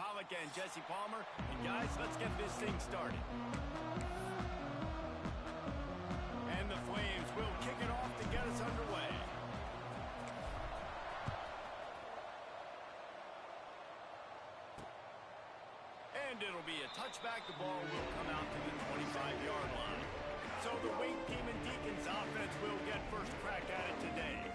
Pollack and Jesse Palmer. And guys, let's get this thing started. And the Flames will kick it off to get us underway. And it'll be a touchback. The ball will come out to the 25-yard line. So the Wink Demon Deacons offense will get first crack at it today.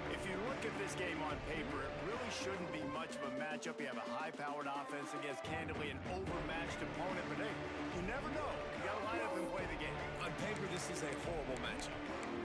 If you look at this game on paper, it really shouldn't be much of a matchup. You have a high-powered offense against, candidly, an overmatched opponent. But hey, you never know. You got to line up and play the game. On paper, this is a horrible matchup.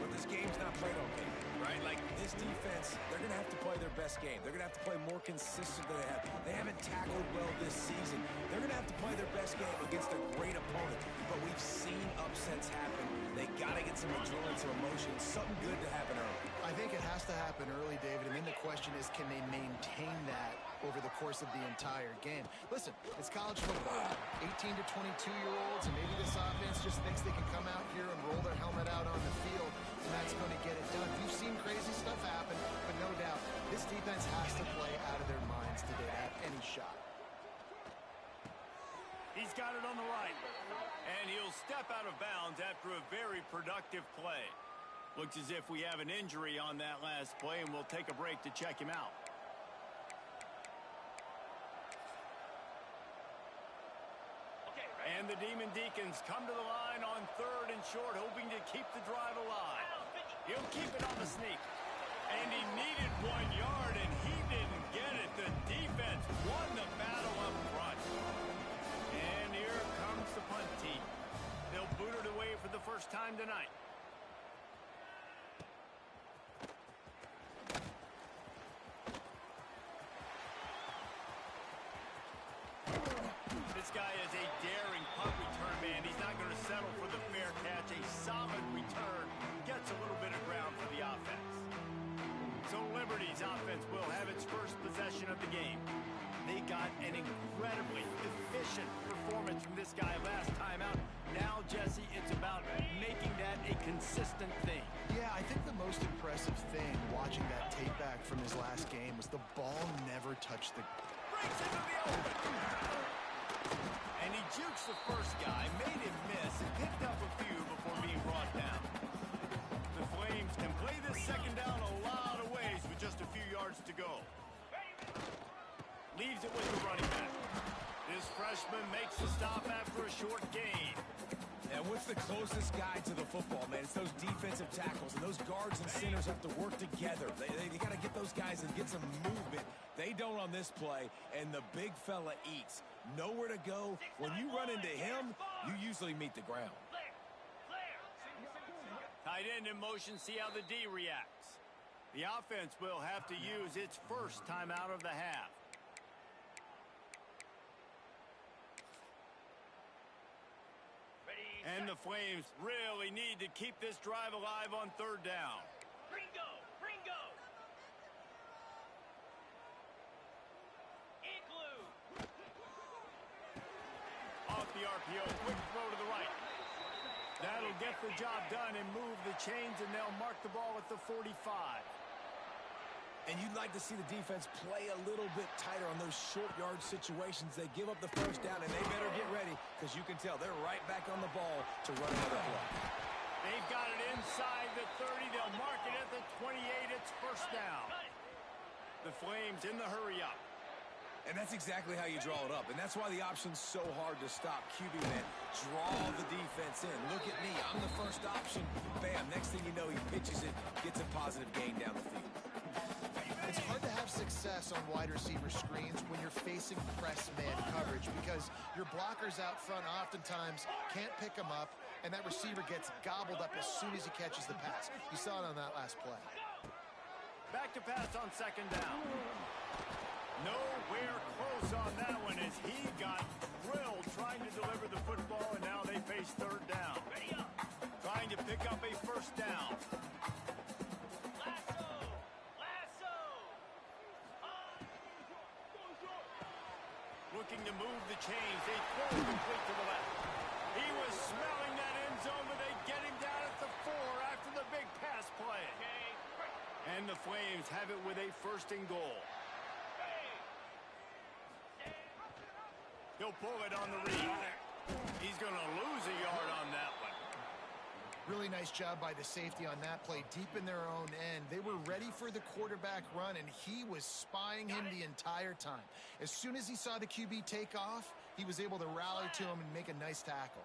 But this game's not played on paper, right? Like, this defense, they're going to have to play their best game. They're going to have to play more consistent than they have. They haven't tackled well this season. They're going to have to play their best game against a great opponent. But we've seen upsets happen. They got to get some adrenaline, some emotion, something good to happen early. I think it has to happen early, David, and then the question is, can they maintain that over the course of the entire game? Listen, it's college football. 18 to 22-year-olds, and maybe this offense just thinks they can come out here and roll their helmet out on the field, and that's going to get it done. We've seen crazy stuff happen, but no doubt, this defense has to play out of their minds today to have any shot. He's got it on the right. And he'll step out of bounds after a very productive play. Looks as if we have an injury on that last play, and we'll take a break to check him out. And the Demon Deacons come to the line on 3rd and short, hoping to keep the drive alive. He'll keep it on the sneak. And he needed 1 yard, and he didn't get it. The defense won the battle up front. And here comes the punt team. They'll boot it away for the first time tonight. This guy is a daring punt return man. He's not going to settle for the fair catch. A solid return gets a little bit of ground for the offense. So Liberty's offense will have its first possession of the game. They got an incredibly efficient performance from this guy last time out. Now, Jesse, it's about making that a consistent thing. Yeah, I think the most impressive thing watching that tape back from his last game was the ball never touched the... Breaks into the open! And he jukes the first guy, made him miss, and picked up a few before being brought down. The Flames can play this second down a lot of ways with just a few yards to go. Leaves it with the running back. This freshman makes the stop after a short gain. And what's the closest guy to the football, man? It's those defensive tackles, and those guards and centers have to work together. They got to get those guys and get some movement. They don't on this play, and the big fella eats. Nowhere to go. When you run into him, you usually meet the ground. Tight end in motion, see how the D reacts. The offense will have to use its first timeout of the half. And the Flames really need to keep this drive alive on 3rd down. Ringo! Ringo! Igloo! Off the RPO, quick throw to the right. That'll get the job done and move the chains, and they'll mark the ball at the 45. And you'd like to see the defense play a little bit tighter on those short yard situations. They give up the first down, and they better get ready, because you can tell they're right back on the ball to run another play. They've got it inside the 30. They'll mark it at the 28. It's first down. The Flames in the hurry-up. And that's exactly how you draw it up. And that's why the option's so hard to stop. QB, man, draw the defense in. Look at me. I'm the first option. Bam. Next thing you know, he pitches it, gets a positive gain down the field. It's hard to have success on wide receiver screens when you're facing press man coverage because your blockers out front oftentimes can't pick them up, and that receiver gets gobbled up as soon as he catches the pass. You saw it on that last play. Back to pass on 2nd down. Nowhere close on that one as he got drilled trying to deliver the football, and now they face 3rd down. Trying to pick up a first down. Looking to move the chains. They throw complete to the left. He was smelling that end zone, but they get him down at the 4 after the big pass play. And the Flames have it with a 1st and goal. He'll pull it on the read. He's going to lose a yard on that one. Really nice job by the safety on that play, deep in their own end. They were ready for the quarterback run, and he was spying him the entire time. As soon as he saw the QB take off, he was able to rally to him and make a nice tackle.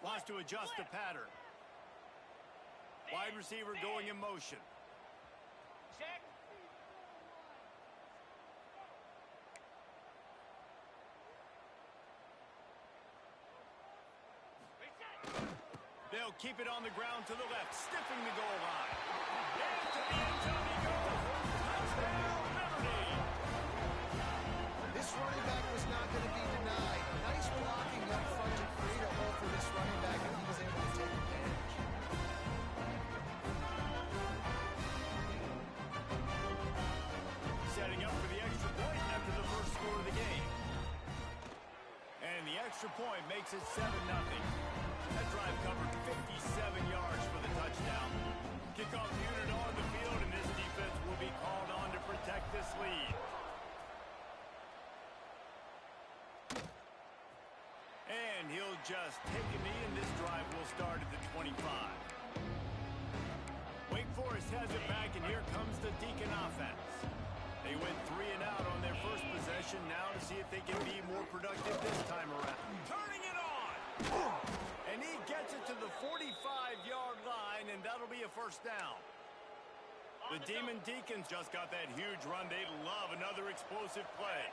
Wants to adjust the pattern. Wide receiver going in motion. Check. They'll keep it on the ground to the left, sniffing the goal line. Into the end zone he goes. Touchdown, Liberty. This running back was not going to be denied. Nice blocking up front to create a hole for this running back, and he was able to take advantage. Setting up for the extra point after the first score of the game. And the extra point makes it 7-0. That drive covered 57 yards for the touchdown. Kickoff unit on the field, and this defense will be called on to protect this lead. And he'll just take a knee, and this drive will start at the 25. Wake Forest has it back, and here comes the Deacon offense. They went 3 and out on their first possession. Now to see if they can be more productive this time around. Turning it on! And he gets it to the 45-yard line, and that'll be a first down. The Demon Deacons just got that huge run. They love another explosive play.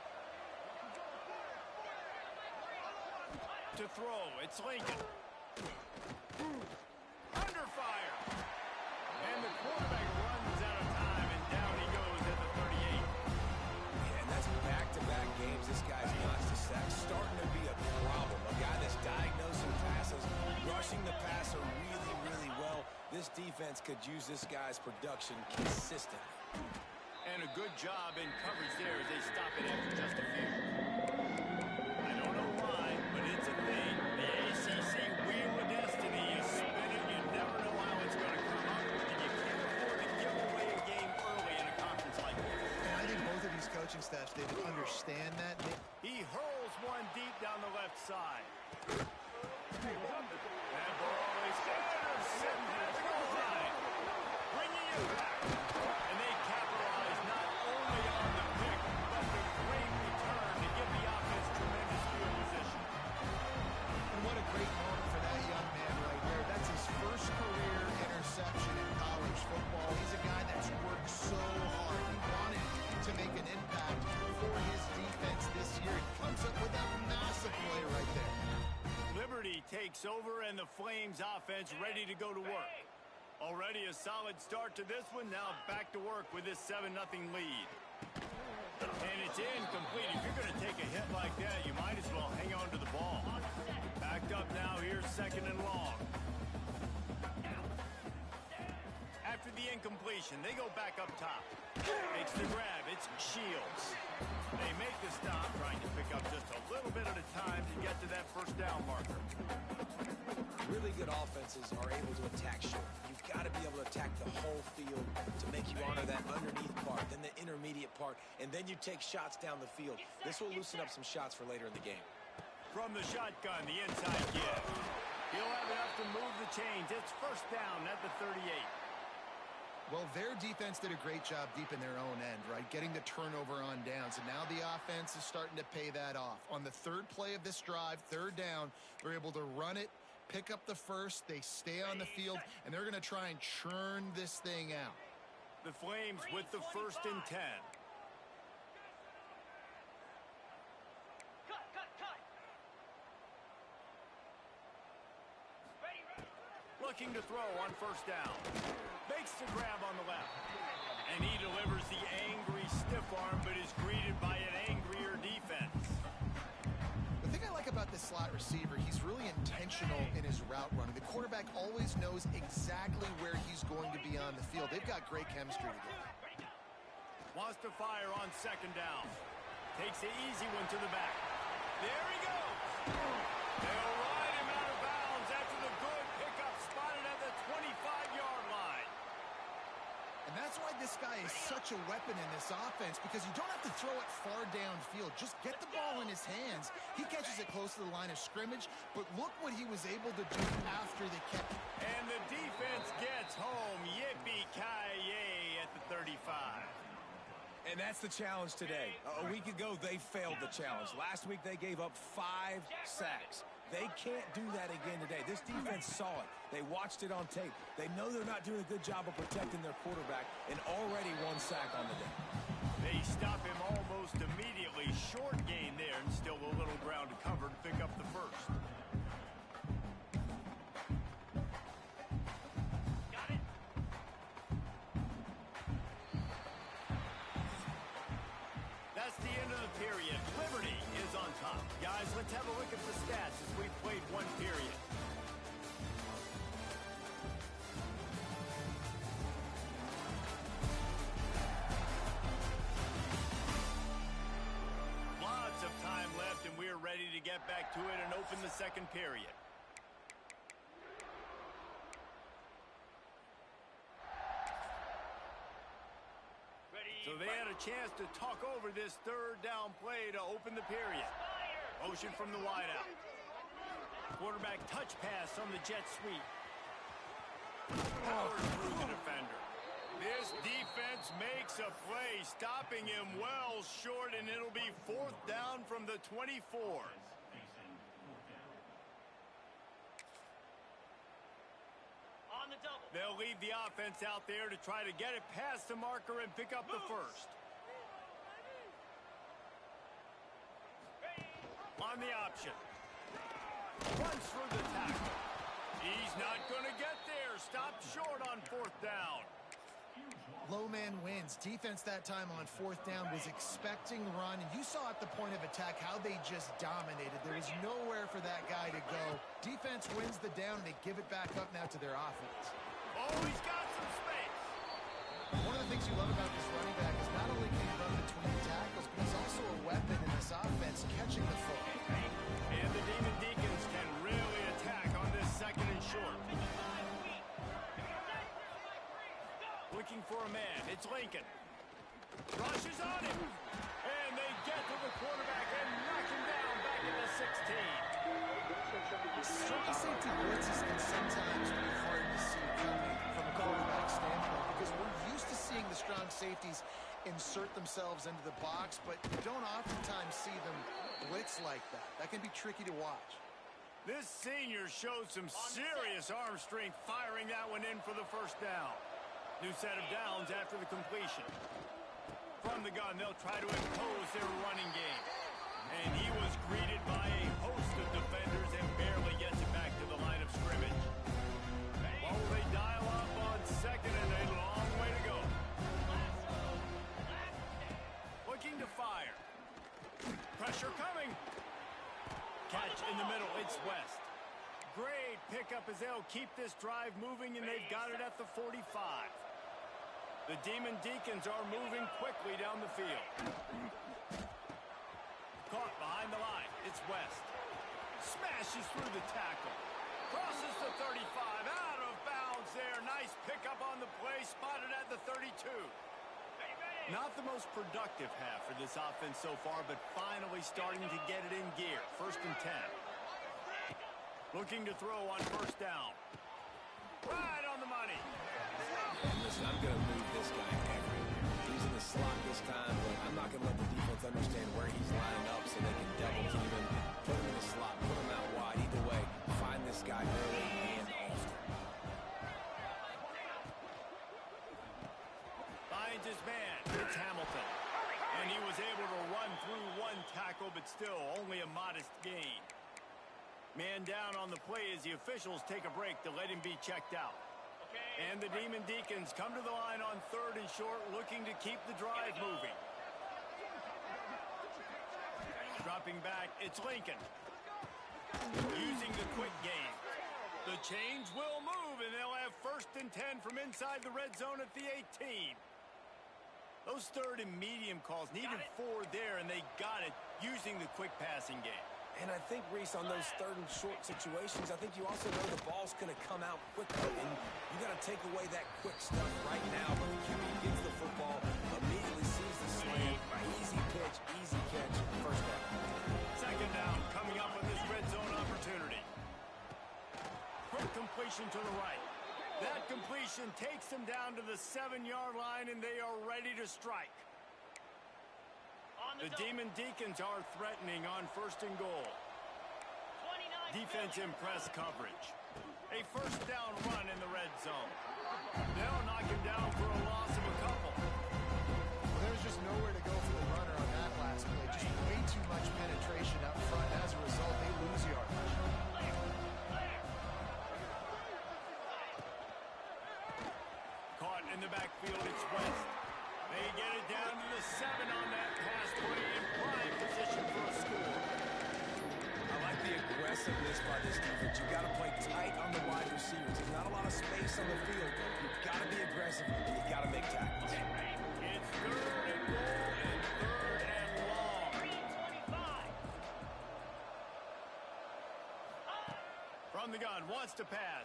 To throw, it's Lincoln. Under fire. And the quarterback runs out of time, and down he goes at the 38. Yeah, and that's back-to-back games. This guy's notched the sack. Starting to be a problem. A guy that's diagnosing passes, rushing the passer really, really well. This defense could use this guy's production consistently. And a good job in coverage there as they stop it after just a few. I don't know why, but it's a thing. The ACC Wheel of Destiny is spinning. You never know how it's going to come up, and you can't afford to give away a game early in a conference like this. And I think both of these coaching staffs, they understand that. He hurls one deep down the left side. That ball is intercepted at the goal line. Bringing it back. And they capitalize not only on the pick, but the great return to give the offense tremendous field position. And what a great moment for that young man right there. That's his first career interception in college football. He's a guy that's worked so hard. He wanted to make an impact for his defense this year. He comes up with that massive play right there. Liberty takes over, and the Flames offense ready to go to work. Already a solid start to this one. Now back to work with this 7-0 lead. And it's incomplete. If you're going to take a hit like that, you might as well hang on to the ball. Backed up now. Here's 2nd and long. After the incompletion, they go back up top. Makes the grab. It's Shields. They make the stop, trying to pick up just a little bit at a time to get to that first down marker. Really good offenses are able to attack short. You've got to be able to attack the whole field to make you honor that underneath part, then the intermediate part, and then you take shots down the field. This will loosen up some shots for later in the game. From the shotgun, the inside give. He'll have enough to move the chains. It's first down at the 38. Well, their defense did a great job deep in their own end, right? Getting the turnover on downs, and now the offense is starting to pay that off. On the third play of this drive, 3rd down, they're able to run it, pick up the first, they stay on the field, and they're going to try and churn this thing out. The Flames with the 1st and 10. Cut. Ready. Looking to throw on first down. Makes the grab on the left. And he delivers the angry stiff arm, but is greeted by an angrier defense. The thing I like about this slot receiver, he's really intentional in his route running. The quarterback always knows exactly where he's going to be on the field. They've got great chemistry together. Wants to fire on 2nd down. Takes the easy one to the back. There he goes. They'll ride him out of bounds after the good pickup spotted at the 25-yard line. And That's why this guy is such a weapon in this offense, because you don't have to throw it far downfield. Just get the ball in his hands. He catches it close to the line of scrimmage, but look what he was able to do after the catch. And the defense gets home. Yippee-ki-yay at the 35. And that's the challenge today. A week ago, they failed the challenge. Last week, they gave up 5 sacks. They can't do that again today. This defense saw it. They watched it on tape. They know they're not doing a good job of protecting their quarterback, and already 1 sack on the day. They stop him almost immediately. Short gain there, and still a little ground to cover to pick up the first. Got it. That's the end of the period. Liberty is on top. Guys, let's have a look at the stats as we've played 1 period. Lots of time left, and we're ready to get back to it and open the second period. So they had a chance to talk over this 3rd down play to open the period. Motion from the wideout. Quarterback touch pass on the jet sweep. Powered through the defender. This defense makes a play, stopping him well short, and it'll be 4th down from the 24. On the double. They'll leave the offense out there to try to get it past the marker and pick up the first. On the option. Runs through the tackle. He's not going to get there. Stopped short on 4th down. Low man wins. Defense that time on 4th down was expecting run, and you saw at the point of attack how they just dominated. There was nowhere for that guy to go. Defense wins the down, and they give it back up now to their offense. Oh, he's got some space. One of the things you love about this running back is not only can he run between the tackles, but he's also a weapon in this offense, catching the football. And the Demon Deacons can really attack on this 2nd and short. Looking for a man. It's Lincoln. Rushes on him. And they get to the quarterback and knock him down back at the 16. Strong safety blitzes can sometimes be hard to see coming from a quarterback standpoint, because we're used to seeing the strong safeties insert themselves into the box, but you don't oftentimes see them blitz like that. That can be tricky to watch. This senior showed some serious arm strength firing that one in for the 1st down. New set of downs after the completion. From the gun, they'll try to impose their running game. And he was greeted by a host of defenders and barely gets it back to the line of scrimmage. While they dial up on 2nd and a long way to go. Looking to fire. Pressure coming. Catch in the middle. It's West. Great pickup as they'll keep this drive moving, and they've got it at the 45. The Demon Deacons are moving quickly down the field. Caught behind the line. It's West. Smashes through the tackle. Crosses the 35. Out of bounds there. Nice pickup on the play. Spotted at the 32. Not the most productive half for this offense so far, but finally starting to get it in gear. 1st and 10. Looking to throw on 1st down. Right on the money. Listen, I'm going to move this guy everywhere. He's in the slot this time, but I'm not going to let the defense understand where he's lining up so they can double team him, put him in the slot, put him out wide. Either way, find this guy early and often. Finds his man. It's Hamilton. And he was able to run through 1 tackle, but still only a modest gain. Man down on the play as the officials take a break to let him be checked out. And the Demon Deacons come to the line on 3rd and short, looking to keep the drive moving. Dropping back, it's Lincoln. Using the quick game. The chains will move, and they'll have 1st and 10 from inside the red zone at the 18. Those 3rd and medium calls needed 4 there, and they got it using the quick passing game. And I think, Reese, on those 3rd and short situations, I think you also know the ball's going to come out quickly, and you got to take away that quick stuff right now. But the QB completion takes them down to the 7-yard line, and they are ready to strike. On the The double. Demon Deacons are threatening on 1st and goal. 29 Defense in press coverage. A first down run in the red zone. They'll knock him down for a loss of a couple. Well, there's just nowhere to go for the runner on that last play. Just way too much penetration up front. As a result, they lose yardage. Caught in the backfield, it's West. They get it down to the 7 on that pass play in prime position for a score. I like the aggressiveness by this defense. You've got to play tight on the wide receivers. There's not a lot of space on the field. You've got to be aggressive, and you've got to make tackles. It's 3rd and goal and 3rd and long. 325. From the gun, wants to pass.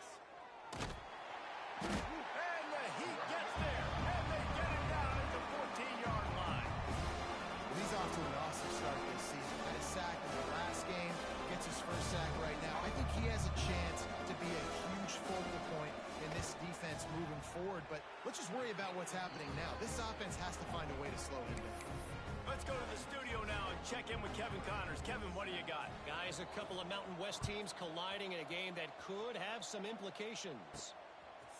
And the heat gets there. And they get it down at the 14-yard line. Well, he's off to an awesome start this season. Had a sack in the last game. Gets his first sack right now. I think he has a chance to be a huge focal point in this defense moving forward. But let's just worry about what's happening now. This offense has to find a way to slow him down. Let's go to the studio now and check in with Kevin Connors. Kevin, what do you got? Guys, a couple of Mountain West teams colliding in a game that could have some implications.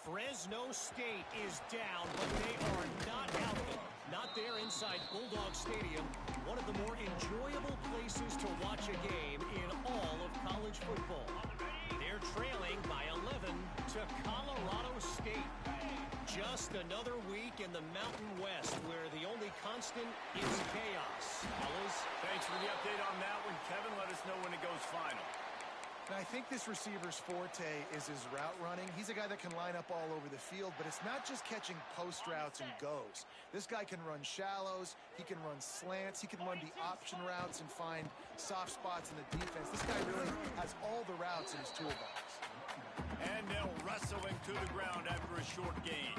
Fresno State is down, but they are not out of it. Not there inside Bulldog Stadium, one of the more enjoyable places to watch a game in all of college football. They're trailing by 11 to Colorado State. Just another week in the Mountain West where the only constant is chaos. Fellas, Thanks for the update on that one, Kevin. Let us know when it goes final. And I think this receiver's forte is his route running. He's a guy that can line up all over the field, but it's not just catching post routes and goes. This guy can run shallows, he can run slants, he can run the option routes and find soft spots in the defense. This guy really has all the routes in his toolbox. And they'll wrestle him to the ground after a short gain.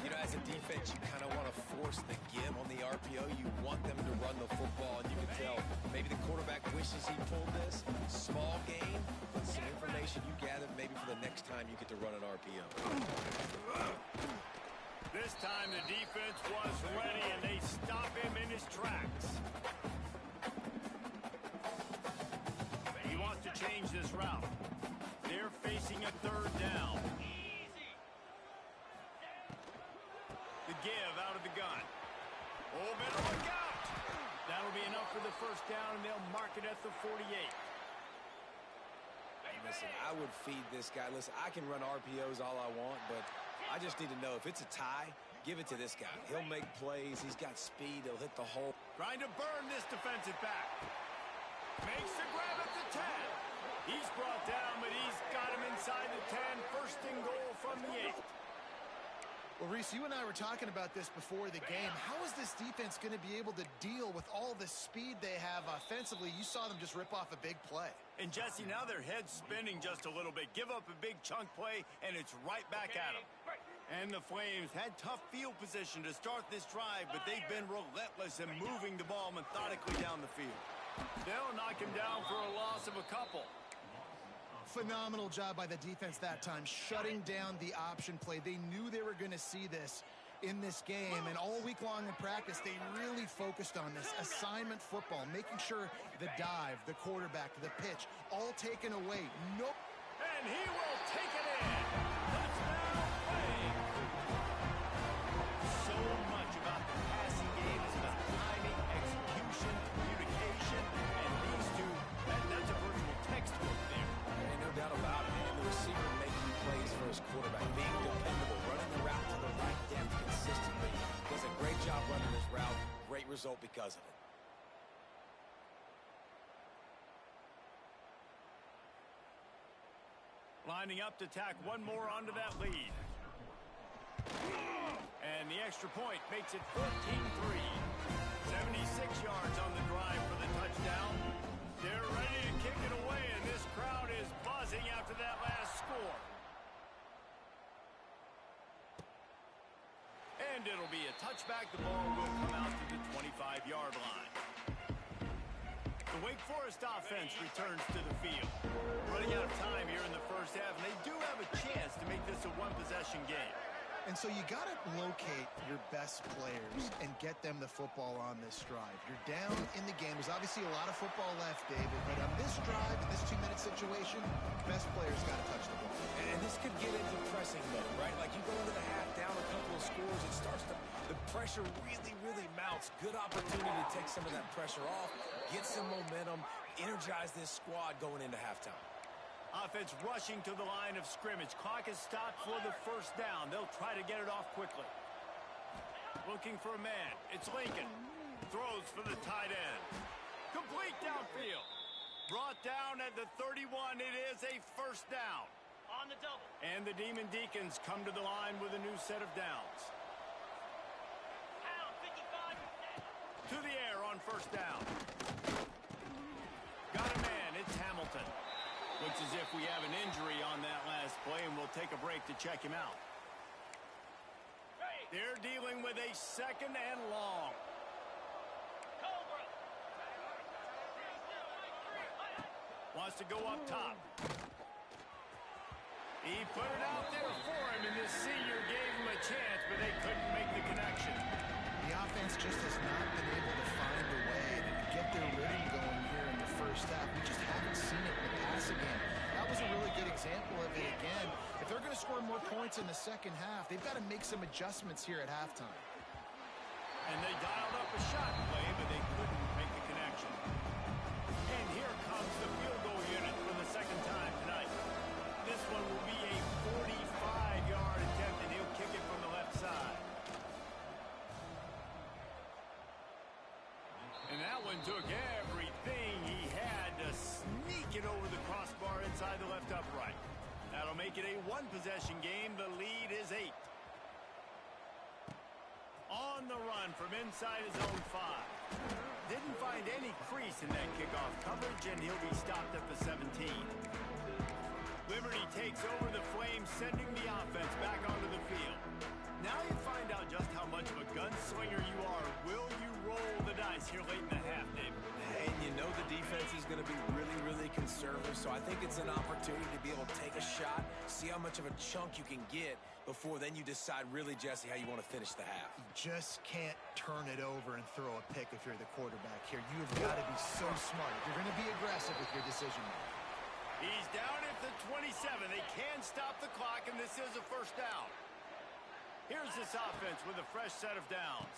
You know, as a defense, you kind of want to force the give on the RPO. You want them to run the football, and you can tell maybe the quarterback wishes he pulled this. Small gain, but some information you gathered maybe for the next time you get to run an RPO. This time the defense was ready, and they stop him in his tracks. He wants to change this route. They're facing a 3rd down. The give out of the gun. Oh, better look out. That'll be enough for the first down, and they'll mark it at the 48. Listen, I would feed this guy. Listen, I can run RPOs all I want, but I just need to know if it's a tie, give it to this guy. He'll make plays. He's got speed. He'll hit the hole. Trying to burn this defensive back. Makes the grab at the 10. He's brought down, but he's got him inside the 10. 1st and goal from the 8. Well, Reese, you and I were talking about this before the game. How is this defense going to be able to deal with all the speed they have offensively? You saw them just rip off a big play. And Jesse, now their head's spinning just a little bit. Give up a big chunk play, and it's right back at them. And the Flames had tough field position to start this drive, but they've been relentless in moving the ball methodically down the field. They'll knock him down for a loss of a couple. Phenomenal job by the defense that time, shutting down the option play. They knew they were going to see this in this game, and all week long in practice, they really focused on this assignment football, making sure the dive, the quarterback, the pitch, all taken away. Nope. And he will take it in. Touchdown, Flames. So much about the passing game is about timing, execution, communication, and these two, that's a virtual textbook there. Ain't no doubt about it. And the receiver making plays for his quarterback, being dependable, running the route to the right depth consistently. Does a great job running his route. Great result because of it. Lining up to tack one more onto that lead. And the extra point makes it 14-3. 76 yards on the drive for the touchdown. They're ready to kick it away, and this crowd is buzzing after that last score. And it'll be a touchback. The ball will come out to the 25-yard line. The Wake Forest offense returns to the field. Running out of time here in the first half, and they do have a chance to make this a one-possession game. And so you got to locate your best players and get them the football on this drive. You're down in the game. There's obviously a lot of football left, David, but on this drive, in this 2-minute situation, best players got to touch the ball. And this could get into pressing mode, right? Like you go into the half down a couple of scores, it starts to, the pressure really, really mounts. Good opportunity to take some of that pressure off, get some momentum, energize this squad going into halftime. Offense rushing to the line of scrimmage. Clock is stopped for the first down. They'll try to get it off quickly. Looking for a man. It's Lincoln. Throws for the tight end. Complete downfield. Brought down at the 31. It is a first down. On the double. And the Demon Deacons come to the line with a new set of downs. Pound 55. To the air on first down. Got a man. It's Hamilton. Looks as if we have an injury on that last play, and we'll take a break to check him out. They're dealing with a second and long. Cobra. Wants to go up top. He put it out there for him, and this senior gave him a chance, but they couldn't make the connection. The offense just has not been able to find a way to get their rhythm going here in the first half. We just haven't seen it in the passing game. That was a really good example of it again. If they're going to score more points in the second half, they've got to make some adjustments here at halftime. And they dialed up a shot play, but they couldn't make the connection. And here comes the field goal unit for the second time tonight. This one will be a 45-yard attempt, and he'll kick it from the left side. And that one took everything he had to sneak it over the crossbar inside the left upright. That'll make it a one-possession game. The lead is 8. On the run from inside his own 5. Didn't find any crease in that kickoff coverage, and he'll be stopped at the 17. Liberty takes over the Flames, sending the offense back onto the field. Now you find out just how much of a gunslinger you are. Will you roll the dice here late in the half, David? And you know the defense is going to be really, really conservative, so I think it's an opportunity to be able to take a shot, see how much of a chunk you can get before then you decide really, Jesse, how you want to finish the half. You just can't turn it over and throw a pick if you're the quarterback here. You've got to be so smart. You're going to be aggressive with your decision making. He's down at the 27. They can stop the clock, and this is a first down. Here's this offense with a fresh set of downs.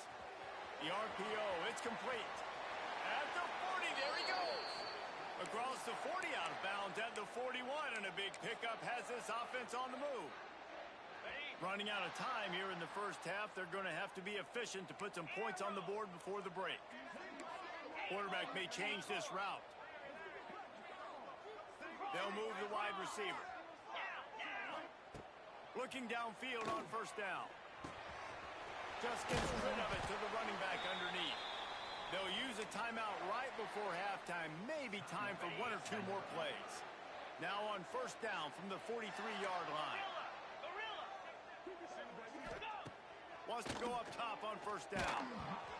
The RPO, it's complete. At the 40, there he goes. Across the 40, out of bounds at the 41, and a big pickup has this offense on the move. Running out of time here in the first half. They're going to have to be efficient to put some points on the board before the break. Quarterback may change this route. They'll move the wide receiver. Looking downfield on first down. Just gets rid of it to the running back underneath. They'll use a timeout right before halftime. Maybe time for 1 or 2 more plays. Now on first down from the 43-yard line. Wants to go up top on first down.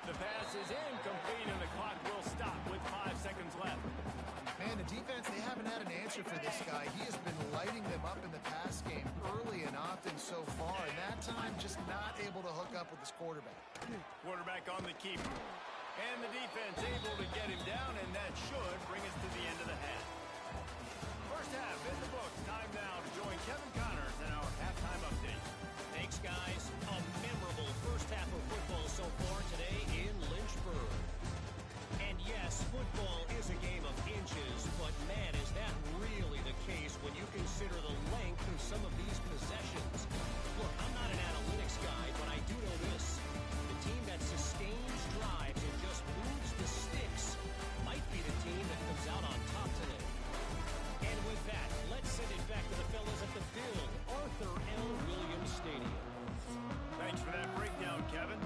The pass is incomplete, and the clock will stop with 5 seconds left. Man, the defense, they haven't had an answer for this guy. He has been lighting them up in the pass game early and often so far, and that time just not able to hook up with his quarterback. Quarterback on the keeper. And the defense able to get him down, and that should bring us to the end of the half. First half in the books. Time now to join Kevin Connors in our halftime update. Thanks, guys. A memorable first half of football so far today in Lynchburg. And yes, football is a game of inches, but man, is that really the case when you consider the length of some of these possessions. Look, I'm not an analytics guy, but I do know this. The team that sustains drives and just moves the sticks might be the team that comes out on top today. And with that, let's send it back to the fellas at the field, Arthur L. Williams Stadium. Thanks for that breakdown, Kevin.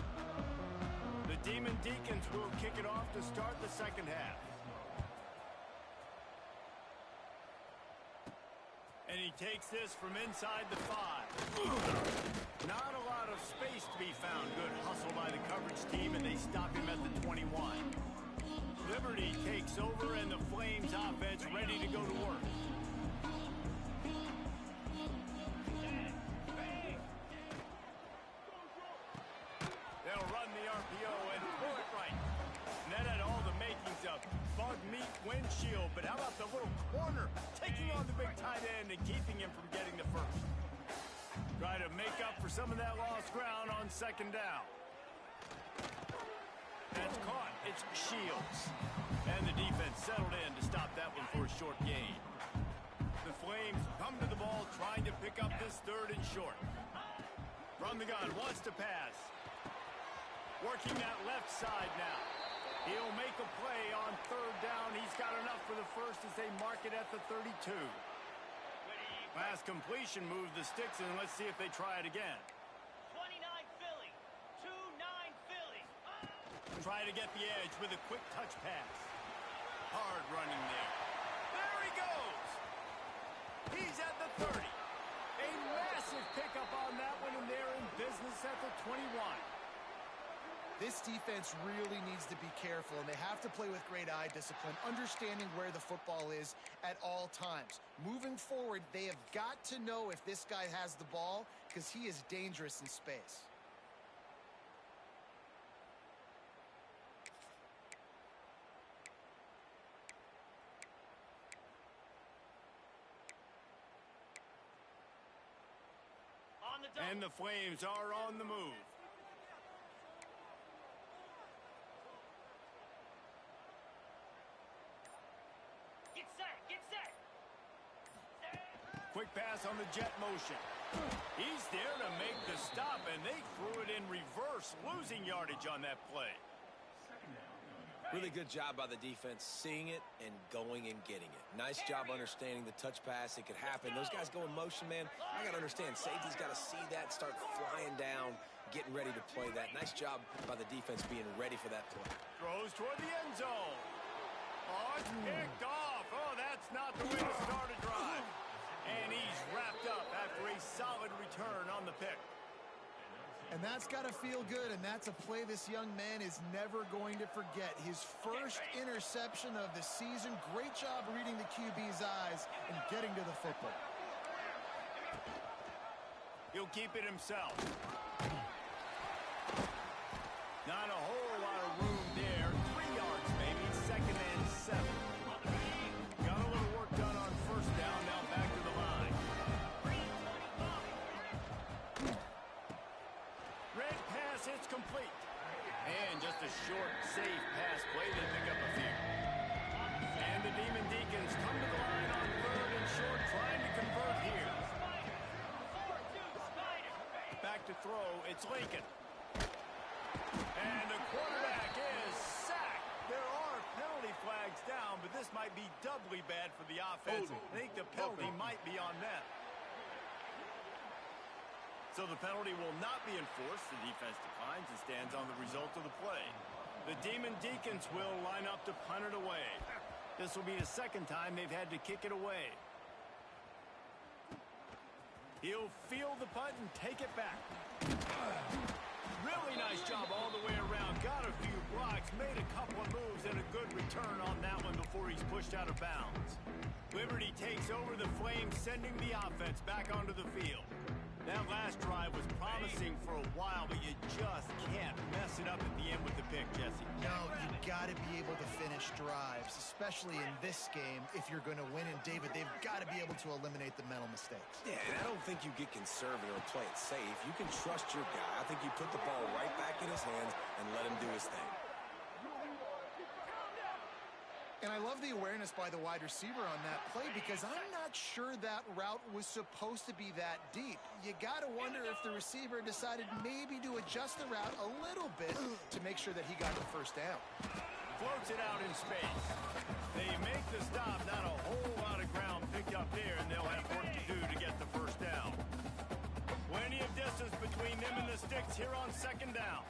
The Demon Deacons will kick it off to start the second half. And he takes this from inside the 5. Not a lot of space to be found. Good hustle by the coverage team, and they stop him at the 21. Liberty takes over and the Flames offense ready to go to work. They'll run the RPO and pull it right. And that had all the makings of bug meat windshield, but how about the little corner taking on the big tight end and keeping him from getting the first? Try to make up for some of that lost ground on second down. That's caught. It's Shields. And the defense settled in to stop that one for a short gain. The Flames come to the ball trying to pick up this third and short. From the gun, wants to pass. Working that left side now. He'll make a play on third down. He's got enough for the first as they mark it at the 32. Last completion moved the sticks, and let's see if they try it again. 29 Philly. 2-9 Philly. Try to get the edge with a quick touch pass. Hard running there. There he goes. He's at the 30. A massive pickup on that one, and they're in business at the 21. This defense really needs to be careful, and they have to play with great eye discipline, understanding where the football is at all times. Moving forward, they have got to know if this guy has the ball, because he is dangerous in space. On the double. And the Flames are on the move. Get set. Get set. Quick pass on the jet motion. He's there to make the stop, and they threw it in reverse, losing yardage on that play. Really good job by the defense, seeing it and going and getting it. Nice job understanding the touch pass. It could happen. Those guys go in motion, man. I got to understand, safety's got to see that, start flying down, getting ready to play that. Nice job by the defense being ready for that play. Throws toward the end zone. Oh, it's picked off. Oh, that's not the way to start a drive. And he's wrapped up after a solid return on the pick. And that's got to feel good, and that's a play this young man is never going to forget. His first interception of the season. Great job reading the QB's eyes and getting to the football. He'll keep it himself. Not a whole lot of room there. 3 yards maybe, second and 7. Got a little work done on first down, now back to the line. Red pass, it's complete. And just a short, safe pass play. They pick up a few. And the Demon Deacons come to the line on third and short, trying to convert here. Back to throw, it's Lincoln. And the quarterback is sacked. There are penalty flags down, but this might be doubly bad for the offense. I think the penalty might be on them. So the penalty will not be enforced. The defense declines and stands on the result of the play. The Demon Deacons will line up to punt it away. This will be the second time they've had to kick it away. He'll field the punt and take it back. Really nice job all the way around. Got a few blocks, made a couple of moves, and a good return on that one before he's pushed out of bounds. Liberty takes over the Flames, sending the offense back onto the field. That last drive was promising for a while, but you just can't mess it up at the end with the pick, Jesse. No, you got to be able to finish drives, especially in this game if you're going to win. And, David, they've got to be able to eliminate the mental mistakes. Yeah, and I don't think you get conservative or play it safe. You can trust your guy. I think you put the ball right back in his hands and let him do his thing. And I love the awareness by the wide receiver on that play because I'm not sure that route was supposed to be that deep. You got to wonder if the receiver decided maybe to adjust the route a little bit to make sure that he got the first down. Floats it out in space. They make the stop. Not a whole lot of ground picked up there, and they'll have work to do to get the first down. Plenty of distance between them and the sticks here on second down.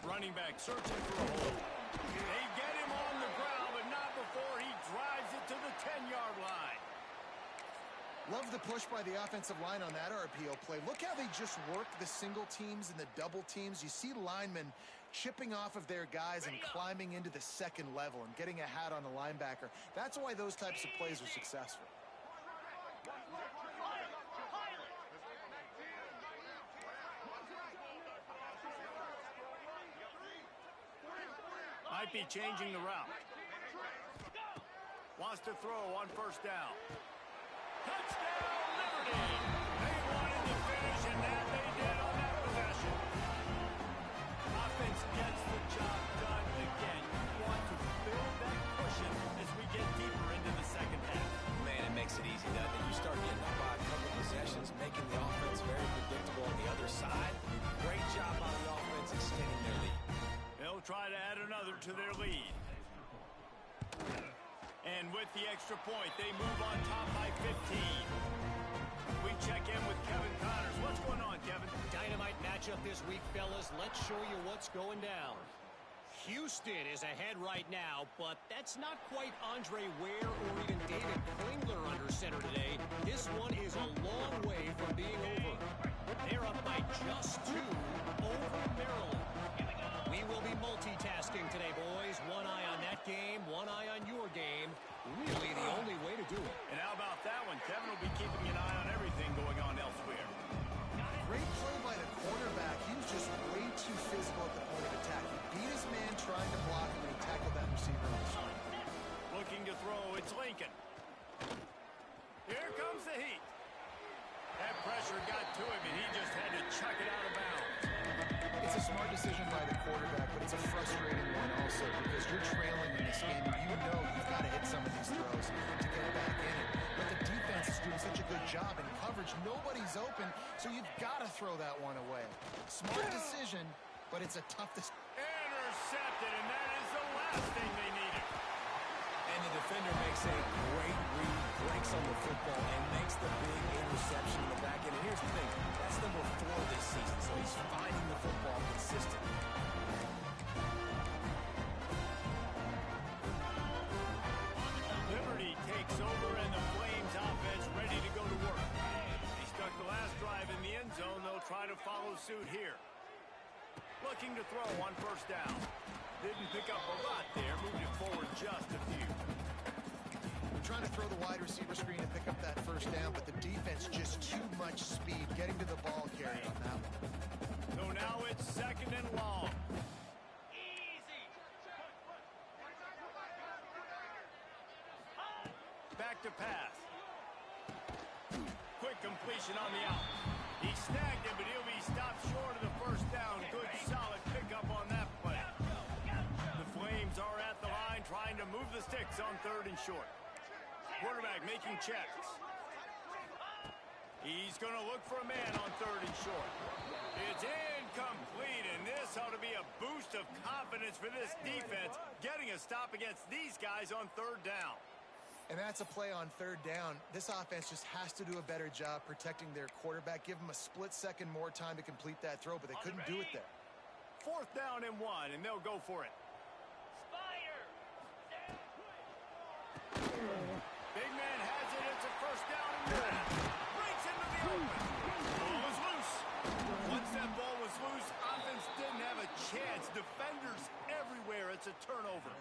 Running back searching for a hole. They get him on the ground, but not before he drives it to the 10-yard line. Love the push by the offensive line on that RPO play. Look how they just work the single teams and the double teams. You see linemen chipping off of their guys and climbing into the second level and getting a hat on the linebacker. That's why those types of plays are successful. Might be changing the route. Wants to throw on first down. Touchdown, Liberty! They wanted to finish, and that they did on that possession. Offense gets the job done again. You want to build that cushion as we get deeper into the second half. Man, it makes it easy, doesn't it? You start getting up by a couple possessions, making the offense very predictable on the other side. Great job by the offense extending their lead. They'll try to add another to their lead. And with the extra point, they move on top by 15. We check in with Kevin Connors. What's going on, Kevin? Dynamite matchup this week, fellas. Let's show you what's going down. Houston is ahead right now, but that's not quite Andre Ware or even David Klingler under center today. This one is a long way from being over. They're up by just 2 over Maryland. We will be multitasking today, boys. One eye on that game, one eye on your game. Really the only way to do it. And how about that one? Kevin will be keeping an eye on everything going on elsewhere. Great play by the cornerback. He was just way too physical at the point of attack. He beat his man trying to block him, and he tackled that receiver on the screen. Looking to throw, it's Lincoln. Here comes the heat. That pressure got to him, and he just had to chuck it out of bounds. It's a smart decision by the quarterback, but it's a frustrating one also because you're trailing in this game, and you know you've got to hit some of these throws to get back in it. But the defense is doing such a good job in coverage. Nobody's open, so you've got to throw that one away. Smart decision, but it's a tough decision. Intercepted, and that is the last thing they needed. And the defender makes a great read, breaks on the football, and makes the big interception in the back end. And here's the thing, that's number 4 this season, so he's finding the football consistently. Liberty takes over, and the Flames offense ready to go to work. They stuck the last drive in the end zone. They'll try to follow suit here. Looking to throw on first down. Didn't pick up a lot there. Moved it forward just a few. We're trying to throw the wide receiver screen and pick up that first down, but the defense just too much speed getting to the ball carrier on that one. So now it's second and long. Easy. Back to pass. Quick completion on the out. He snagged him, but he'll be stopped short of the first down. Good, solid pickup on that play. The Flames are at the line trying to move the sticks on third and short. Quarterback making checks. He's going to look for a man on third and short. It's incomplete, and this ought to be a boost of confidence for this defense, getting a stop against these guys on third down. And that's a play on third down. This offense just has to do a better job protecting their quarterback. Give them a split second more time to complete that throw, but they couldn't do it there. Fourth down and 1, and they'll go for it. Spider. Big man has it. It's a first down and 1. Breaks into the open. Ball was loose. Once that ball was loose, offense didn't have a chance. Defenders everywhere. It's a turnover.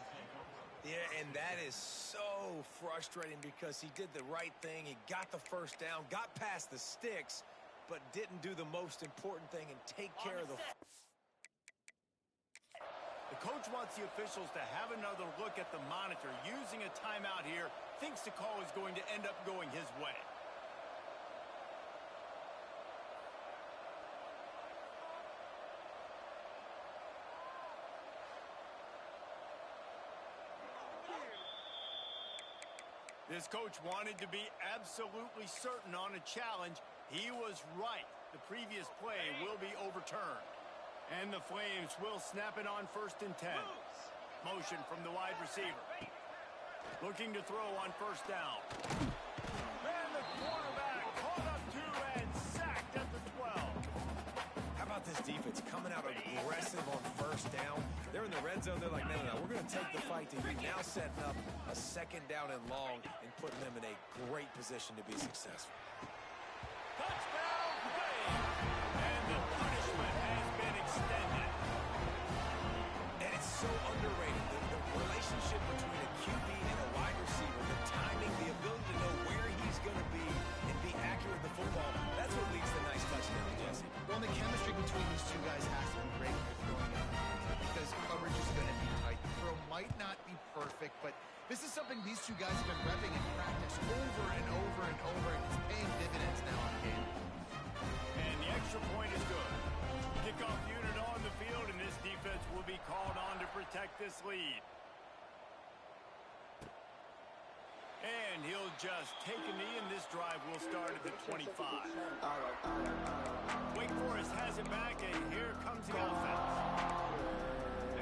Yeah, and that is so frustrating because he did the right thing. He got the first down, got past the sticks, but didn't do the most important thing and take care of the... The coach wants the officials to have another look at the monitor. Using a timeout here, thinks the call is going to end up going his way. This coach wanted to be absolutely certain on a challenge. He was right. The previous play will be overturned. And the Flames will snap it on first and 10. Motion from the wide receiver. Looking to throw on first down. And the quarterback caught up to and sacked at the 12. How about this defense coming out aggressive on first down? They're in the red zone, they're like, no, we're going to take the fight to you. Now setting up a second down and long and putting them in a great position to be successful. Touchdown, Wade! And the punishment has been extended. And it's so underrated. The relationship between a QB and a wide receiver, the timing, the ability to know where he's going to be and be accurate with the football, that's what leads to nice touchdowns, Jesse. Well, the chemistry between these two guys has to be great when they're throwing out because coverage is going to be tight. The throw might not be perfect, but this is something these two guys have been repping in practice over and over and over, and it's paying dividends now in the game. And the extra point is good. Kickoff unit on the field, and this defense will be called on to protect this lead. And he'll just take a knee, and this drive will start at the 25. Wake Forest has it back, and here comes the offense.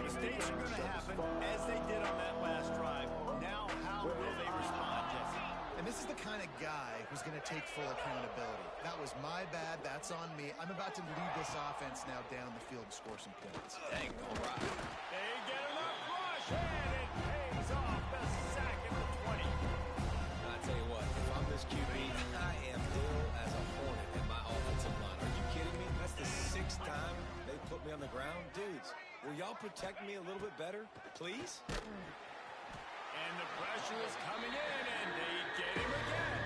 Mistakes are going to happen, as they did on that last drive. Now, how will they respond, Jesse? And this is the kind of guy who's going to take full accountability. That was my bad. That's on me. I'm about to lead this offense now down the field and score some points. Dang, all right. They get enough rush, and it pays off the sack at the 20. I tell you what, if I'm this QB, I am ill as a hornet in my offensive line. Are you kidding me? That's the 6th time they put me on the ground. Dudes, will y'all protect me a little bit better, please? And the pressure is coming in, and they get him again.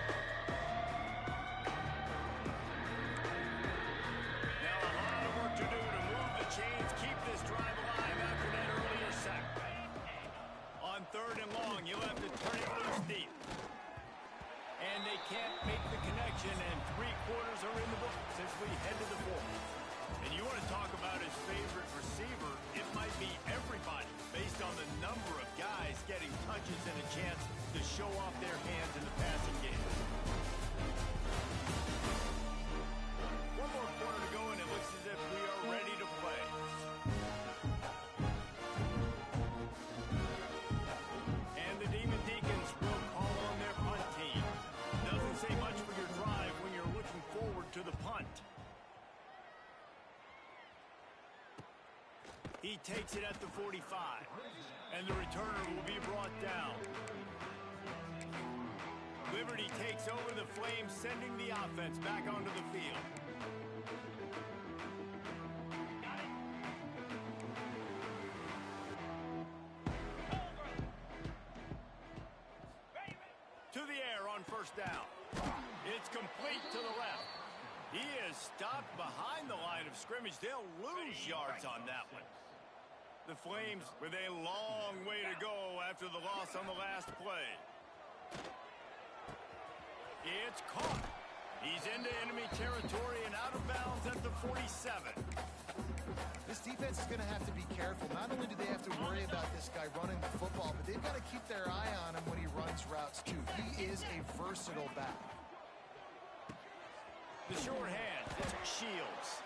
Now a lot of work to do to move the chains, keep this drive alive after that earlier sack. On 3rd and long, you'll have to turn it loose deep. And they can't make the connection, and 3 quarters are in the book since we head to the 4th. And you want to talk about his favorite receiver, it might be everybody based on the number of guys getting touches and a chance to show off their hands in the passing game. One more quarter to go, and it looks as if we are ready to play. And the Demon Deacons will call on their punt team. Doesn't say much for your drive when you're looking forward to the punt. He takes it at the 45, and the returner will be brought down. Liberty takes over the Flames, sending the offense back onto the field. To the air on 1st down. It's complete to the left. He is stopped behind the line of scrimmage. They'll lose yards on that one. The Flames with a long way to go after the loss on the last play. It's caught. He's into enemy territory and out of bounds at the 47. This defense is going to have to be careful. Not only do they have to worry about this guy running the football, but they've got to keep their eye on him when he runs routes, too. He is a versatile back. The short hand, it's Shields.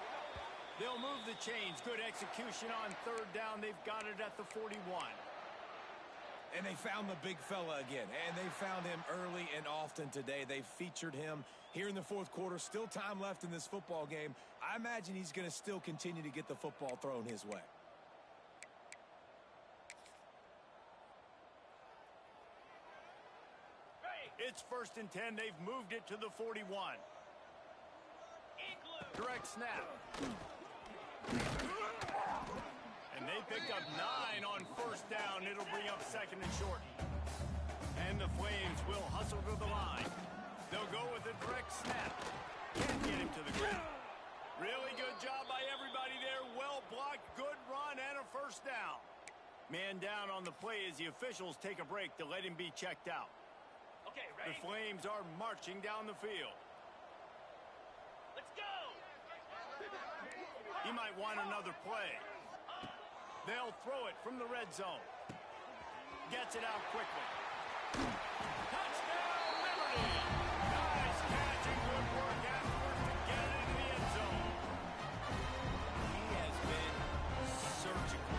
They'll move the chains. Good execution on 3rd down. They've got it at the 41. And they found the big fella again, and they found him early and often today. They featured him here in the 4th quarter. Still time left in this football game. I imagine he's going to still continue to get the football thrown his way. It's 1st and 10. They've moved it to the 41. Direct snap. And they pick up 9 on 1st down. It'll bring up 2nd and short. And the Flames will hustle to the line. They'll go with a direct snap. Can't get him to the ground. Really good job by everybody there. Well blocked, good run, and a 1st down. Man down on the play as the officials take a break to let him be checked out. Okay, ready? The Flames are marching down the field. Let's go! He might want another play. They'll throw it from the red zone. Gets it out quickly. Touchdown, Liberty! Nice catch and good work afterwards to get it into the end zone. He has been surgical.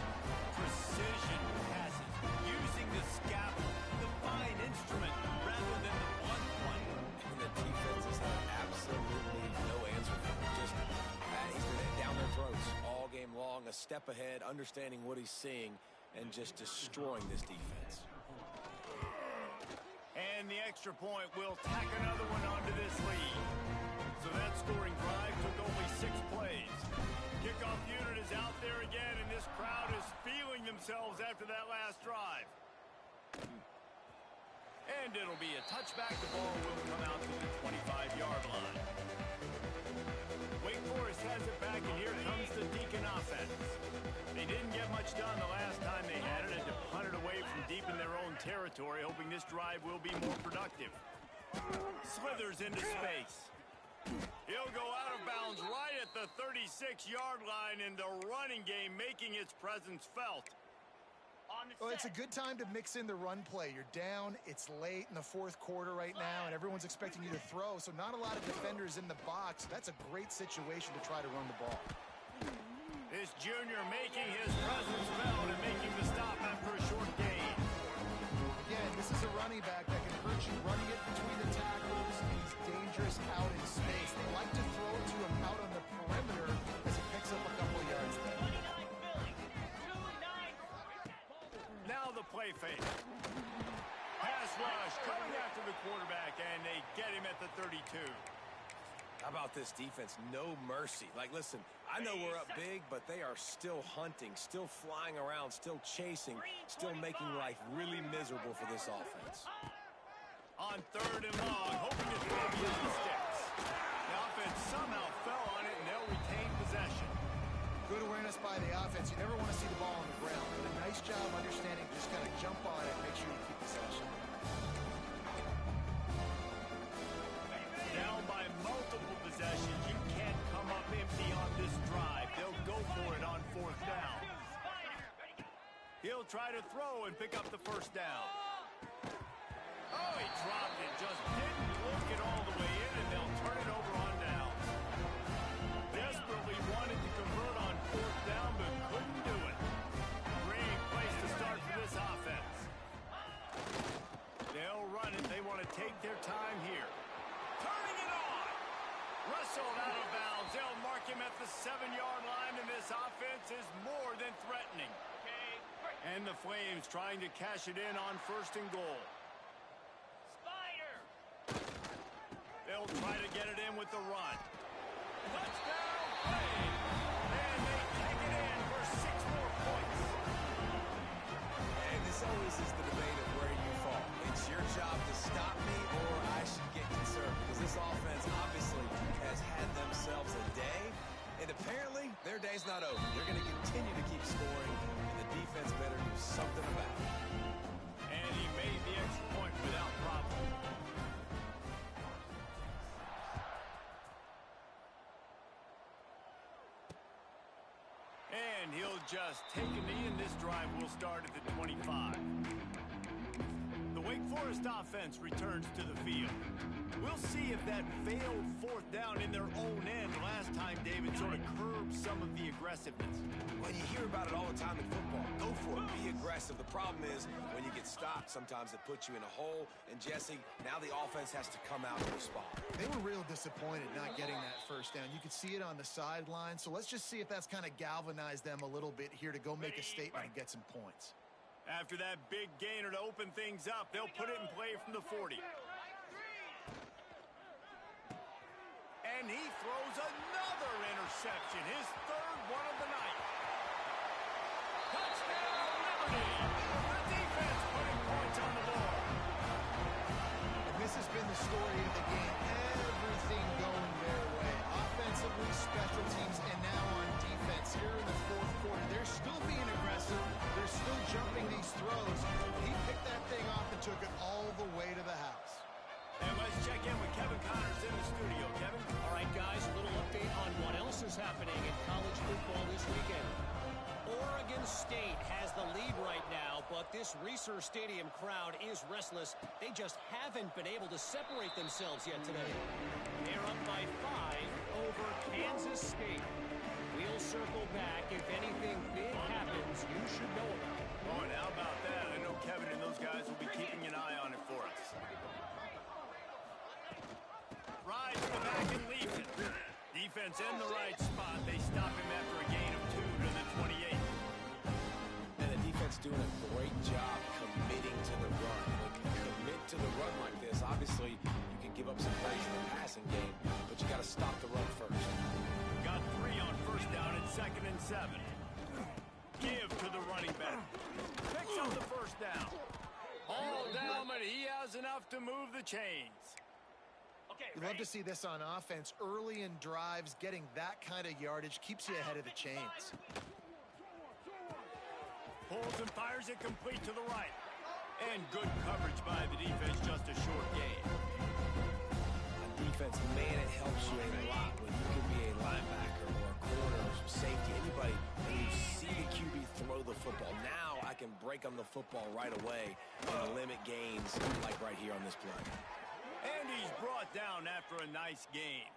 Precision passes. Using the scalpel, the fine instrument, rather than the blunt one. And the defense has had absolutely no answer for him. Just, he's been down their throats all game long, a step ahead, understanding what he's seeing, and just destroying this defense. And the extra point will tack another one onto this lead. So that scoring drive took only 6 plays. Kickoff unit is out there again, and this crowd is feeling themselves after that last drive. And it'll be a touchback. The ball will come out to the 25-yard line. Wake Forest has it back, and here comes the Deacon offense. They didn't get much done the last time they had it, and to punt it away from deep in their own territory, hoping this drive will be more productive. Slithers into space. He'll go out of bounds right at the 36-yard line, and the running game making its presence felt. Well, it's a good time to mix in the run play. You're down, it's late in the fourth quarter right now, and everyone's expecting you to throw, so not a lot of defenders in the box. That's a great situation to try to run the ball. This junior making his presence felt and making the stop after a short gain. Again, this is a running back that can hurt you running it between the tackles, and he's dangerous out in space. They like to throw it to him out on the perimeter as he picks up a couple of yards there. Now the play fake. Pass rush coming after the quarterback, and they get him at the 32. How about this defense? No mercy. Like, listen, I know we're up big, but they are still hunting, still flying around, still chasing, still making life really miserable for this offense. On 3rd and long, hoping to throw beyond the sticks. The offense somehow fell on it, and they'll retain possession. Good awareness by the offense. You never want to see the ball on the ground, but a nice job understanding just kind of jump on it and make sure you keep possession. Down by multiple possessions, you can't come up empty on this drive. They'll go for it on 4th down. He'll try to throw and pick up the first down. Oh, he dropped it. Just didn't look it all the way in, and they'll turn it over on down. Desperately wanted to convert on 4th down, but couldn't do it. Great place to start for this offense. They'll run it. They want to take their time here. Turning it on. Wrestled out of bounds. They'll mark him at the 7-yard line, and this offense is more than threatening. And the Flames trying to cash it in on 1st and goal. Spider! They'll try to get it in with the run. Touchdown, Flames! And they take it in for 6 more points. And this always is the debate of where you fall. It's your job to stop me, or I should get concerned, because this offense obviously has had themselves a day, and apparently their day's not over. They're going to continue to keep scoring, and the defense better do something about it. And he made the extra point without problem. And he'll just take a knee, and this drive will start at the 25. The Wake Forest offense returns to the field. We'll see if that failed 4th down in their own end last time David sort of curbed some of the aggressiveness. Well, you hear about it all the time in football. Go for it. Be aggressive. The problem is when you get stopped, sometimes it puts you in a hole. And, Jesse, now the offense has to come out and respond. They were real disappointed not getting that 1st down. You could see it on the sideline. So let's just see if that's kind of galvanized them a little bit here to go make a statement and get some points. After that big gainer to open things up, they'll put it in play from the 40. And he throws another interception, his 3rd one of the night. Touchdown, Liberty! The defense putting points on the board. And this has been the story of the game. Everything going their way. Offensively, special teams, and now on defense here in the 4th quarter. They're still being aggressive. They're still jumping these throws. He picked that thing off and took it all the way to the house. And let's check in with Kevin Connors in the studio. Kevin? All right, guys, a little update on what else is happening in college football this weekend. Oregon State has the lead right now, but this Reser Stadium crowd is restless. They just haven't been able to separate themselves yet today. They're up by 5 over Kansas State. We'll circle back. If anything big happens, you should know about it. Oh, and how about that? I know Kevin and those guys will be keeping an eye on it for us. Rides to the back and leaves it. Defense in the right spot. They stop him after a gain of 2 to the 20. doing a great job committing to the run. When you commit to the run like this, obviously you can give up some plays in the passing game, but you got to stop the run first. Got 3 on first down and 2nd and 7. Give to the running back. Picks up the first down. All down, but he has enough to move the chains. You love to see this on offense. Early in drives, getting that kind of yardage keeps you ahead of the chains. Pulls and fires it complete to the right. And good coverage by the defense, just a short gain. Defense, man, it helps you a lot when you can be a linebacker or a corner or some safety, anybody, and you see the QB throw the football. Now I can break on the football right away and limit gains like right here on this play. And he's brought down after a nice gain.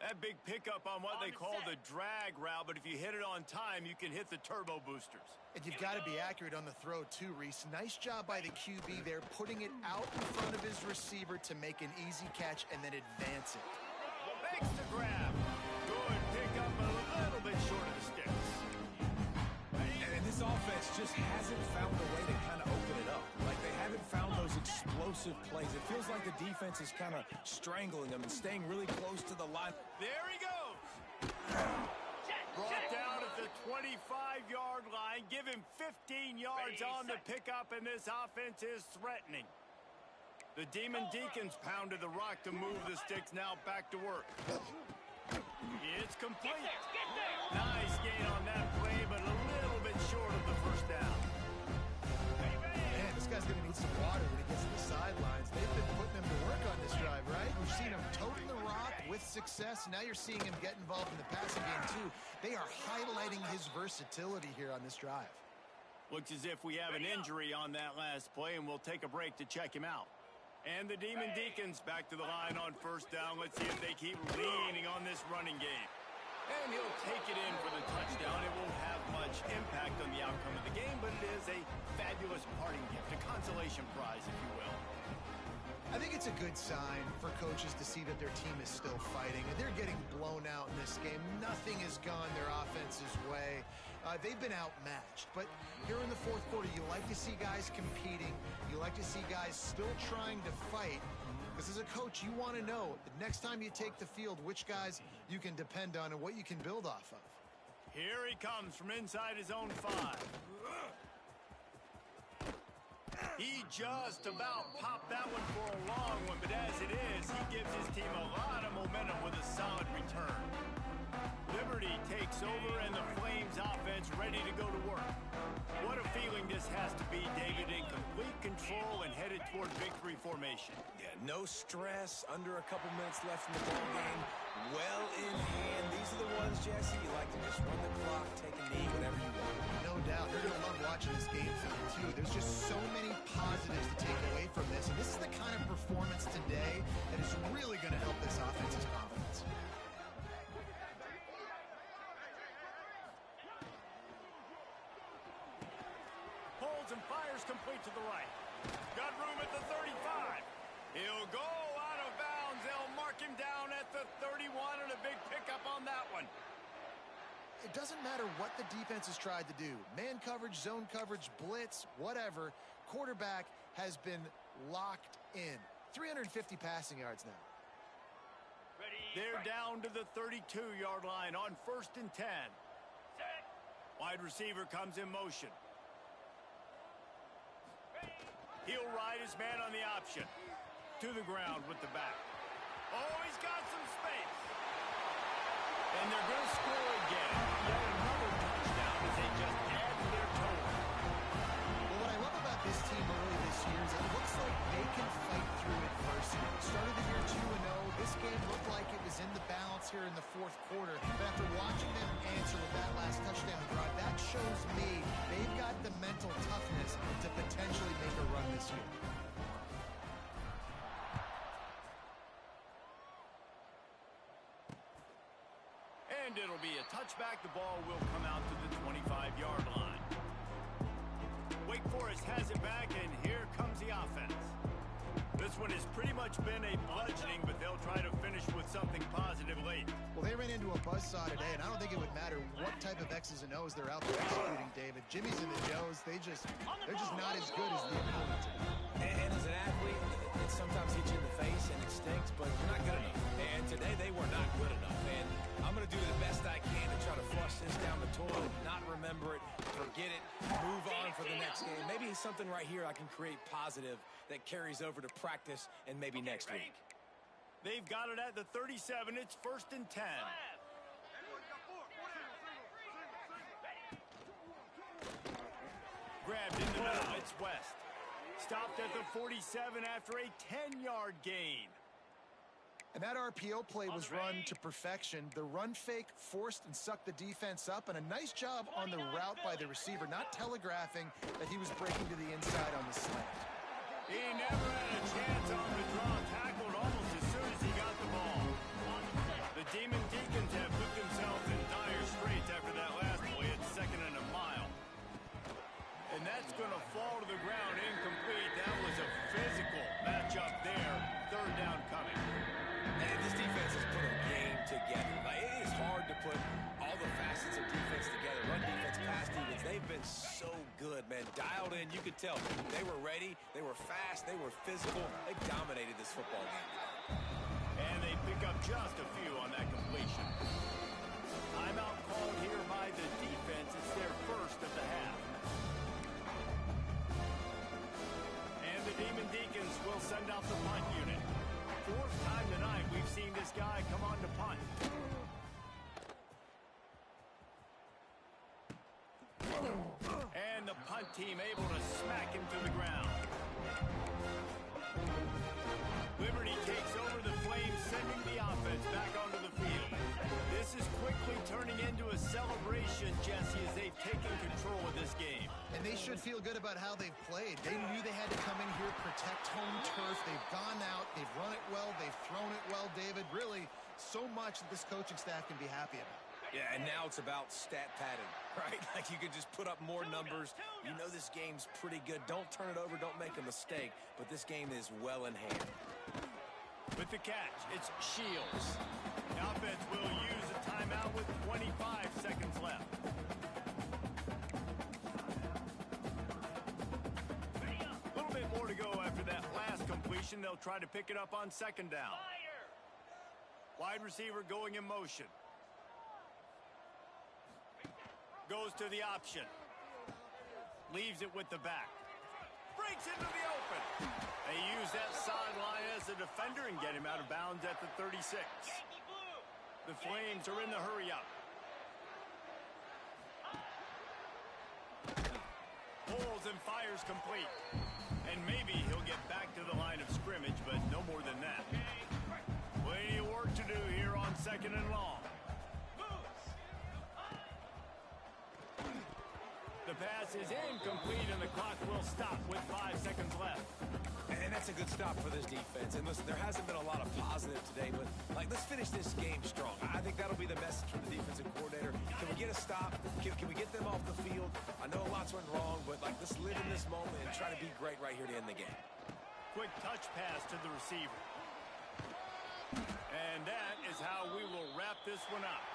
That big pickup on what they call the drag route, but if you hit it on time, you can hit the turbo boosters. And you've got to be accurate on the throw too, Reese. Nice job by the QB there, putting it out in front of his receiver to make an easy catch and then advance it. Makes the grab. Good pickup, a little bit short of the sticks. And this offense just hasn't found a way to kind of open it up. Like they haven't found those explosive plays. It feels like the defense is kind of strangling them and staying really close to the line. There he goes. Brought down at the 25-yard line. Give him 15 yards on the pickup, and this offense is threatening. The Demon Deacons pounded the rock to move the sticks. Now back to work. It's complete. Nice gain on that play, but a little bit short of the first down. Man, this guy's going to need some water when he gets to the sidelines. They've been putting him to work on this drive, right? We've seen him toting the rock with success. Now you're seeing him get involved in the passing game, too. They are highlighting his versatility here on this drive. Looks as if we have an injury on that last play, and we'll take a break to check him out. And the Demon Deacons back to the line on first down. Let's see if they keep leaning on this running game. And he'll take it in for the touchdown. It won't have much impact on the outcome of the game, but it is a fabulous parting gift, a consolation prize, if you will. I think it's a good sign for coaches to see that their team is still fighting, and they're getting blown out in this game. Nothing has gone their offense's way. They've been outmatched, but here in the fourth quarter, you like to see guys competing. You like to see guys still trying to fight. Because as a coach, you want to know the next time you take the field, which guys you can depend on and what you can build off of. Here he comes from inside his own 5. He just about popped that one for a long one, but as it is, he gives his team a lot of momentum with a solid return. Liberty takes over, and the Flames offense ready to go to work. What a feeling this has to be, David, in complete control and headed toward victory formation. Yeah, no stress, under a couple minutes left in the ball game, well in hand. These are the ones, Jesse, you like to just run the clock, take a knee, whatever you want. No doubt. They're going to love watching this game film, too. There's just so many positives to take away from this, and this is the kind of performance today that is really going to help this offense's confidence. Holds and fires complete to the right. Got room at the 35. He'll go out of bounds. They'll mark him down at the 31, and a big pickup on that one. It doesn't matter what the defense has tried to do. Man coverage, zone coverage, blitz, whatever. Quarterback has been locked in. 350 passing yards now. They're down to the 32-yard line on 1st and 10. Wide receiver comes in motion. He'll ride his man on the option. To the ground with the back. Oh, he's got some space. And they're going to score again. Yet another touchdown as they just add to their total. Well, what I love about this team early this year is it looks like they can fight through adversity. Started the year 2-0. This game looked like it was in the balance here in the fourth quarter. But after watching them answer with that last touchdown drive, that shows me they've got the mental toughness to potentially make a run this year. And it'll be a touchback. The ball will come out to the 25-yard line. Wake Forest has it back, and here comes the offense. This one has pretty much been a bludgeoning, but they'll try to finish with something positive late. Well, they ran into a buzzsaw today, and I don't think it would matter what type of X's and O's they're out there executing, David. Jimmy's and the Joes, they're just not as good as the opponent today. And as an athlete, it sometimes hits you in the face and it stinks, but you're not good enough. And today they were not good enough. And I'm going to do the best I can to try to flush this down the toilet, not remember it, forget it, move on for the next game. Maybe something right here I can create positive that carries over to practice and maybe next week. They've got it at the 37. It's 1st and 10. Grabbed in the middle. It's West. Stopped at the 47 after a 10-yard gain. And that RPO play was run to perfection. The run fake forced and sucked the defense up, and a nice job on the route by the receiver, not telegraphing that he was breaking to the inside on the slant. He never had a chance on the draw, tackled almost as soon as he got the ball. The Demon Deacons have put themselves in dire straits after that last play at 2nd and a mile. And that's going to fall to the ground incomplete. That was a physical matchup there. 3rd down coming. And this defense has put a game together. Like, it is hard to put all the facets of defense together. Run defense, pass defense. They've been so good, man. Dialed in. You could tell they were ready. They were fast. They were physical. They dominated this football game. And they pick up just a few on that completion. Timeout called here by the defense. It's their first of the half. And the Demon Deacons will send out the punt unit. 4th time tonight we've seen this guy come on to punt. And the punt team able to smack him to the ground. Liberty takes over the Flames, sending the offense back onto the field. This is quickly turning into a celebration, Jesse, as they've taken control of this game. And they should feel good about how they've played. They knew they had to come in here, protect home turf. They've gone out, they've run it well, they've thrown it well, David. Really, so much that this coaching staff can be happy about. Yeah, and now it's about stat padding, right? Like you can just put up more numbers. You know this game's pretty good. Don't turn it over. Don't make a mistake. But this game is well in hand. With the catch, it's Shields. The offense will use a timeout with 25 seconds left. A little bit more to go after that last completion. They'll try to pick it up on 2nd down. Wide receiver going in motion. Goes to the option. Leaves it with the back. Breaks into the open. They use that sideline as a defender and get him out of bounds at the 36. The Flames are in the hurry up. Pulls and fires complete. And maybe he'll get back to the line of scrimmage, but no more than that. Plenty of work to do here on 2nd and long. The pass is incomplete, and the clock will stop with 5 seconds left. And that's a good stop for this defense. And listen, there hasn't been a lot of positive today, but let's finish this game strong. I think that'll be the message from the defensive coordinator. Can we get a stop? Can we get them off the field? I know lots went wrong, but let's live in this moment and try to be great right here to end the game. Quick touch pass to the receiver. And that is how we will wrap this one up.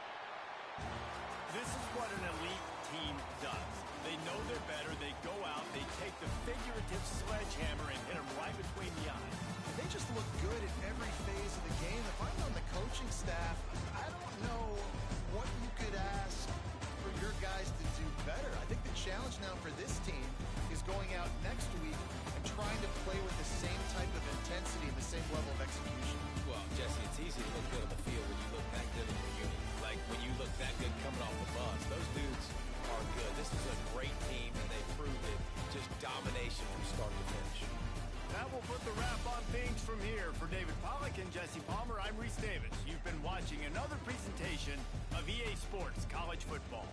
This is what an elite team does. They know they're better. They go out. They take the figurative sledgehammer and hit them right between the eyes. And they just look good at every phase of the game. If I'm on the coaching staff, I don't know what you could ask for your guys to do better. I think the challenge now for this team is going out next week and trying to play with the same type of intensity and the same level of execution. Well, Jesse, it's easy to look good on the field when you look that good in your unit. Like when you look that good coming off the bus. Those dudes are good. This is a great team, and they proved it. Just domination from start to finish. That will put the wrap on things from here. For David Pollack and Jesse Palmer, I'm Reese Davis. You've been watching another presentation of EA Sports College Football.